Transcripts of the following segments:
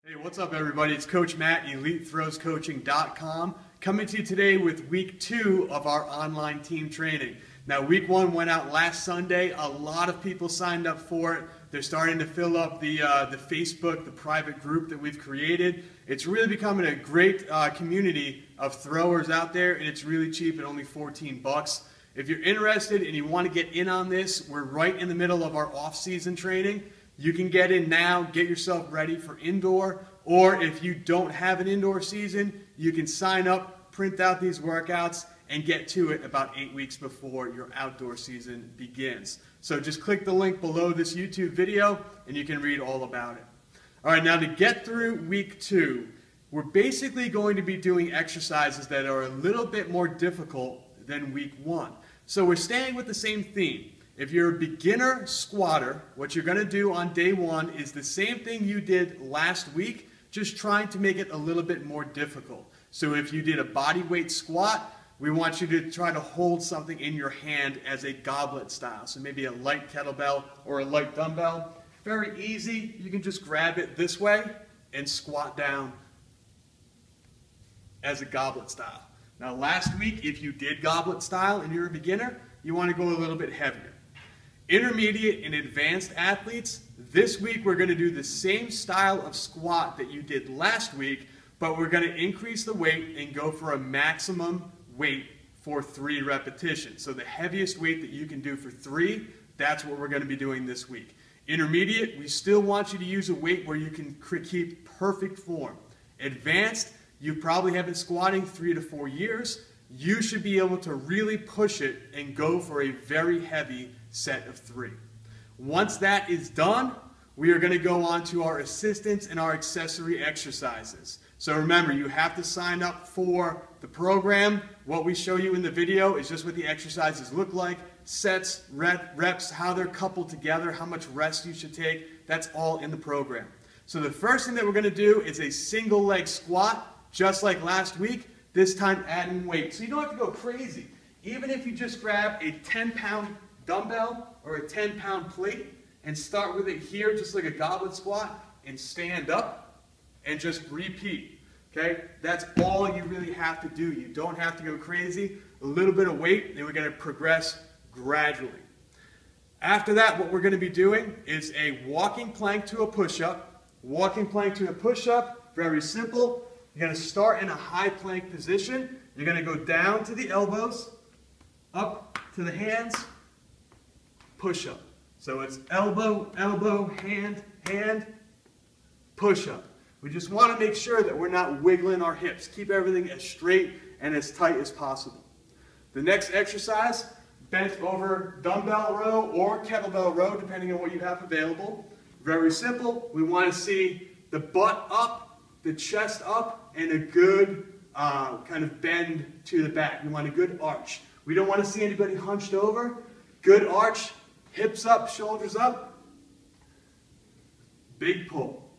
Hey, what's up everybody? It's Coach Matt, EliteThrowsCoaching.com, coming to you today with week 2 of our online team training. Now, week 1 went out last Sunday. A lot of people signed up for it. They're starting to fill up the Facebook, the private group that we've created. It's really becoming a great community of throwers out there, and it's really cheap at only 14 bucks. If you're interested and you want to get in on this, we're right in the middle of our off-season training. You can get in now, get yourself ready for indoor, or if you don't have an indoor season, you can sign up, print out these workouts, and get to it about 8 weeks before your outdoor season begins. So just click the link below this YouTube video and you can read all about it. All right, now to get through week 2, we're basically going to be doing exercises that are a little bit more difficult than week 1. So we're staying with the same theme. If you're a beginner squatter, what you're going to do on day 1 is the same thing you did last week, just trying to make it a little bit more difficult. So if you did a body weight squat, we want you to try to hold something in your hand as a goblet style. So maybe a light kettlebell or a light dumbbell. Very easy. You can just grab it this way and squat down as a goblet style. Now last week, if you did goblet style and you're a beginner, you want to go a little bit heavier. Intermediate and advanced athletes, this week we're going to do the same style of squat that you did last week, but we're going to increase the weight and go for a maximum weight for 3 repetitions. So the heaviest weight that you can do for 3, that's what we're going to be doing this week. Intermediate, we still want you to use a weight where you can keep perfect form. Advanced, you probably have been squatting 3 to 4 years. You should be able to really push it and go for a very heavy set of 3. Once that is done, we are going to go on to our assistance and our accessory exercises. So remember, you have to sign up for the program. What we show you in the video is just what the exercises look like, sets, reps, how they're coupled together, how much rest you should take. That's all in the program. So the first thing that we're going to do is a single leg squat, just like last week, this time adding weight. So you don't have to go crazy. Even if you just grab a 10-pound dumbbell or a 10-pound plate and start with it here just like a goblet squat and stand up and just repeat. Okay? That's all you really have to do. You don't have to go crazy. A little bit of weight, and we're going to progress gradually. After that, what we're going to be doing is a walking plank to a push-up. Walking plank to a push-up, very simple. You're going to start in a high plank position. You're going to go down to the elbows, up to the hands, push up. So it's elbow, elbow, hand, hand, push up. We just want to make sure that we're not wiggling our hips. Keep everything as straight and as tight as possible. The next exercise, bent over dumbbell row or kettlebell row, depending on what you have available. Very simple. We want to see the butt up, the chest up, and a good kind of bend to the back. We want a good arch. We don't want to see anybody hunched over. Good arch, hips up, shoulders up. Big pull.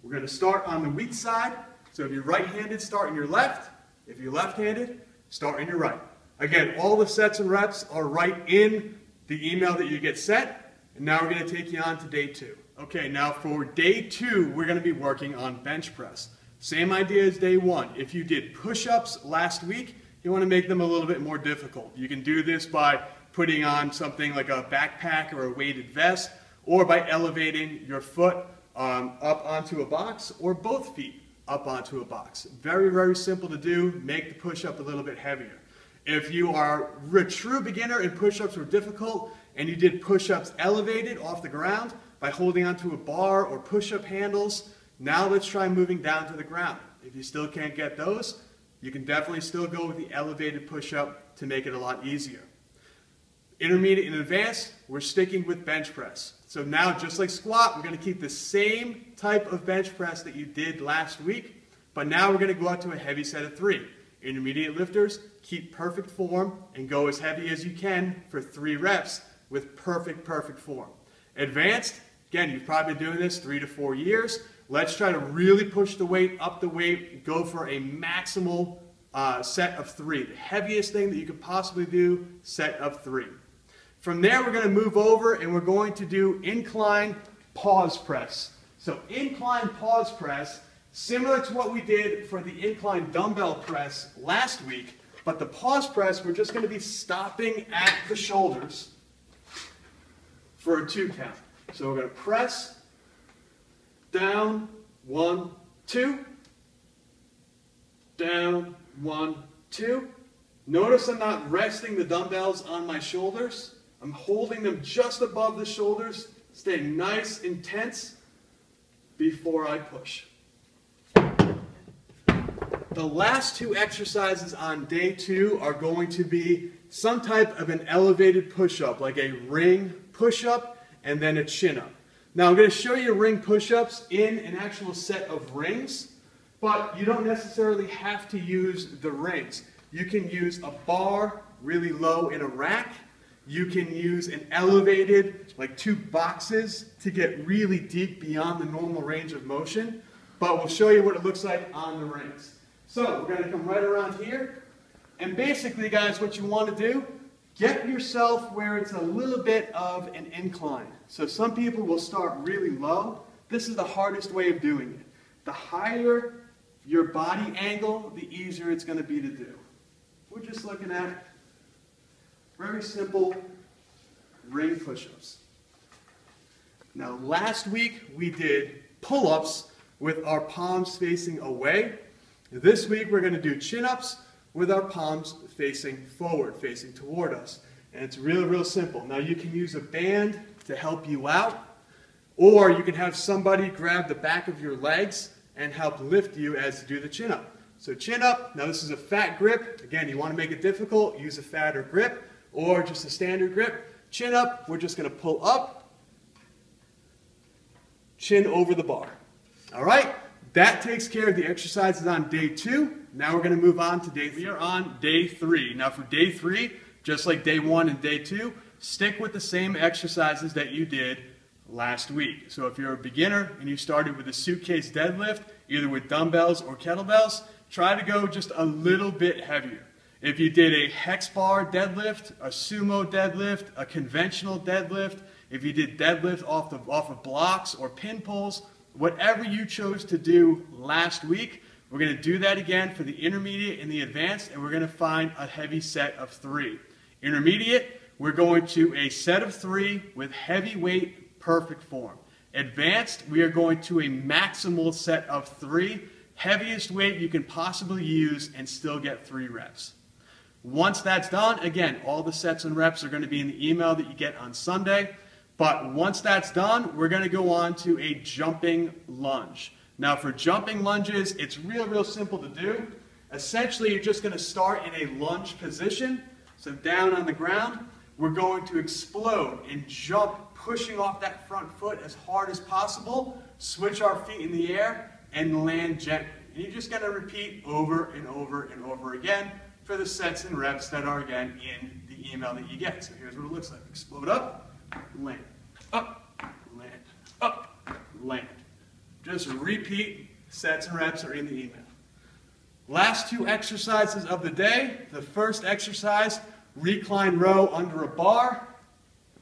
We're going to start on the weak side. So if you're right-handed, start in your left. If you're left-handed, start in your right. Again, all the sets and reps are right in the email that you get sent. And now we're going to take you on to day 2. Okay, now for day 2, we're going to be working on bench press. Same idea as day 1. If you did push-ups last week, you want to make them a little bit more difficult. You can do this by putting on something like a backpack or a weighted vest, or by elevating your foot up onto a box, or both feet up onto a box. Very, very simple to do. Make the push-up a little bit heavier. If you are a true beginner and push-ups were difficult, and you did push-ups elevated off the ground by holding onto a bar or push-up handles, now let's try moving down to the ground. If you still can't get those, you can definitely still go with the elevated push-up to make it a lot easier. Intermediate and advanced, we're sticking with bench press. So now, just like squat, we're going to keep the same type of bench press that you did last week, but now we're going to go out to a heavy set of 3. Intermediate lifters, keep perfect form and go as heavy as you can for 3 reps with perfect form. Advanced, again, you've probably been doing this 3 to 4 years. Let's try to really push the weight, up the weight, go for a maximal set of 3. The heaviest thing that you could possibly do, set of 3. From there, we're going to move over and we're going to do incline pause press. So incline pause press Similar to what we did for the incline dumbbell press last week, but the pause press, we're just going to be stopping at the shoulders for a 2 count. So we're going to press, down, 1, 2, down, 1, 2. Notice I'm not resting the dumbbells on my shoulders. I'm holding them just above the shoulders, staying nice and tense before I push. The last 2 exercises on day 2 are going to be some type of an elevated push-up, like a ring push-up and then a chin-up. Now I'm going to show you ring push-ups in an actual set of rings, but you don't necessarily have to use the rings. You can use a bar really low in a rack. You can use an elevated, like 2 boxes, to get really deep beyond the normal range of motion. But we'll show you what it looks like on the rings. So we're going to come right around here. And basically, guys, what you want to do, get yourself where it's a little bit of an incline. So some people will start really low. This is the hardest way of doing it. The higher your body angle, the easier it's going to be to do. We're just looking at very simple ring push-ups. Now last week we did pull-ups with our palms facing away. This week we're going to do chin-ups with our palms facing forward, facing toward us. And it's real simple. Now you can use a band to help you out, or you can have somebody grab the back of your legs and help lift you as you do the chin-up. So chin-up, now this is a fat grip. Again, you want to make it difficult, use a fatter grip, or just a standard grip. Chin-up, we're just going to pull up, chin over the bar. All right? That takes care of the exercises on day 2. Now we're going to move on to day 3. We are on day 3. Now for day 3, just like day 1 and day 2, stick with the same exercises that you did last week. So if you're a beginner and you started with a suitcase deadlift, either with dumbbells or kettlebells, try to go just a little bit heavier. If you did a hex bar deadlift, a sumo deadlift, a conventional deadlift, if you did deadlift off of blocks or pin pulls, whatever you chose to do last week, we're going to do that again for the intermediate and the advanced, and we're going to find a heavy set of 3. Intermediate, we're going to a set of 3 with heavy weight, perfect form. Advanced, we are going to a maximal set of 3, heaviest weight you can possibly use and still get 3 reps. Once that's done, again, all the sets and reps are going to be in the email that you get on Sunday. But once that's done, we're going to go on to a jumping lunge. Now for jumping lunges, it's real simple to do. Essentially, you're just going to start in a lunge position. So down on the ground, we're going to explode and jump, pushing off that front foot as hard as possible, switch our feet in the air, and land gently. And you're just going to repeat over and over and over again for the sets and reps that are, again, in the email that you get. So here's what it looks like. Explode up, land, up, land, up, land. Just repeat. Sets and reps are in the email. Last 2 exercises of the day. The first exercise, recline row under a bar.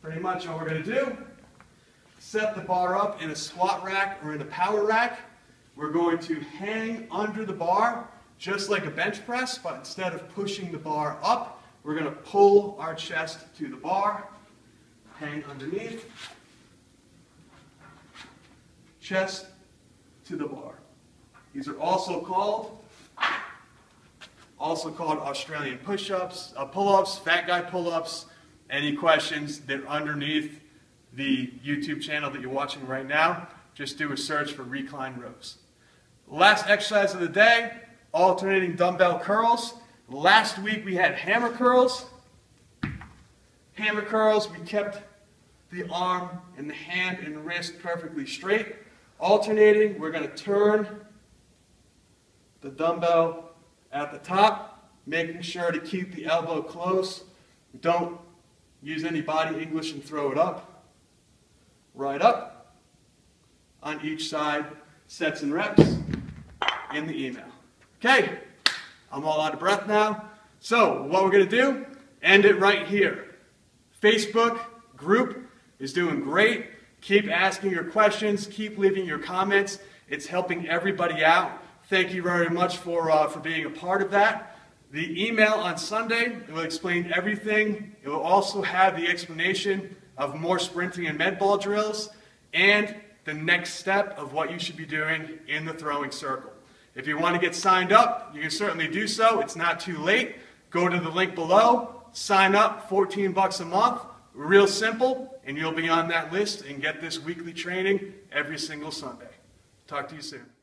Pretty much all we're going to do, set the bar up in a squat rack or in a power rack. We're going to hang under the bar just like a bench press, but instead of pushing the bar up, we're going to pull our chest to the bar, hang underneath, chest to the bar. These are also called Australian push-ups, pull-ups, fat guy pull-ups. Any questions, they're underneath the YouTube channel that you're watching right now. Just do a search for recline rows. Last exercise of the day, alternating dumbbell curls. Last week we had hammer curls. Hammer curls, we kept the arm and the hand and wrist perfectly straight. Alternating, we're going to turn the dumbbell at the top, making sure to keep the elbow close. Don't use any body English and throw it up. Right up. On each side, sets and reps in the email. Okay, I'm all out of breath now. So what we're going to do, end it right here. Facebook group is doing great. Keep asking your questions, keep leaving your comments. It's helping everybody out. Thank you very much for being a part of that. The email on Sunday will explain everything. It will also have the explanation of more sprinting and med ball drills and the next step of what you should be doing in the throwing circle. If you want to get signed up, you can certainly do so. It's not too late. Go to the link below, sign up, $14 a month, real simple, and you'll be on that list and get this weekly training every single Sunday. Talk to you soon.